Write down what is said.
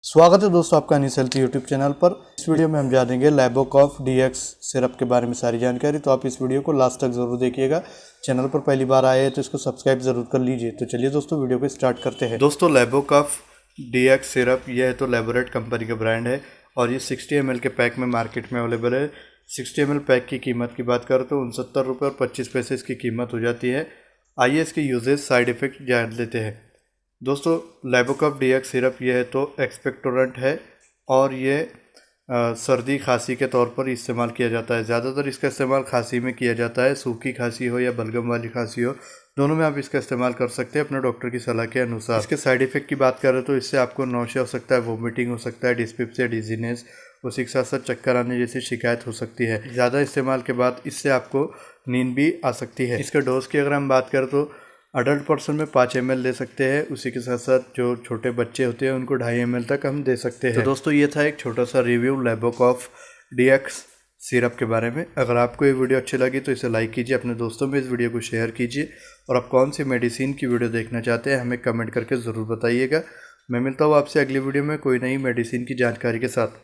स्वागत है दोस्तों आपका अनीस हेल्थ यूट्यूब चैनल पर। इस वीडियो में हम जानेंगे लैबोकॉफ डीएक्स सिरप के बारे में सारी जानकारी। तो आप इस वीडियो को लास्ट तक ज़रूर देखिएगा। चैनल पर पहली बार आए हैं तो इसको सब्सक्राइब ज़रूर कर लीजिए। तो चलिए दोस्तों वीडियो को स्टार्ट करते हैं। दोस्तों लैबोकॉफ डीएक्स सिरप यह तो लेबोरेट कंपनी का ब्रांड है और ये 60 ml के पैक में मार्केट में अवेलेबल है। 60 ml पैक की कीमत की बात करें तो 69 रुपये और 25 पैसे इसकी कीमत हो जाती है। आइए इसके यूजेज साइड इफ़ेक्ट जान लेते हैं। दोस्तों लैबोकॉफ डीएक्स सिरप यह है तो एक्सपेक्टोरेंट है और ये सर्दी खांसी के तौर पर इस्तेमाल किया जाता है। ज़्यादातर इसका इस्तेमाल खांसी में किया जाता है, सूखी खांसी हो या बलगम वाली खांसी हो, दोनों में आप इसका इस्तेमाल कर सकते हैं अपने डॉक्टर की सलाह के अनुसार। इसके साइड इफ़ेक्ट की बात करें तो इससे आपको नौशिया हो सकता है, वोमिटिंग हो सकता है, डिस्पेप्सिया, डिजीनेस, उसी के साथ साथ चक्कर आने जैसी शिकायत हो सकती है। ज़्यादा इस्तेमाल के बाद इससे आपको नींद भी आ सकती है। इसके डोज की अगर हम बात करें तो अडल्ट पर्सन में 5 ml ले सकते हैं, उसी के साथ साथ जो छोटे बच्चे होते हैं उनको 2.5 ml तक हम दे सकते हैं। तो दोस्तों ये था एक छोटा सा रिव्यू लैबोकॉफ डीएक्स सिरप के बारे में। अगर आपको ये वीडियो अच्छी लगी तो इसे लाइक कीजिए, अपने दोस्तों में इस वीडियो को शेयर कीजिए और आप कौन सी मेडिसिन की वीडियो देखना चाहते हैं हमें कमेंट करके ज़रूर बताइएगा। मैं मिलता हूँ आपसे अगली वीडियो में कोई नई मेडिसिन की जानकारी के साथ।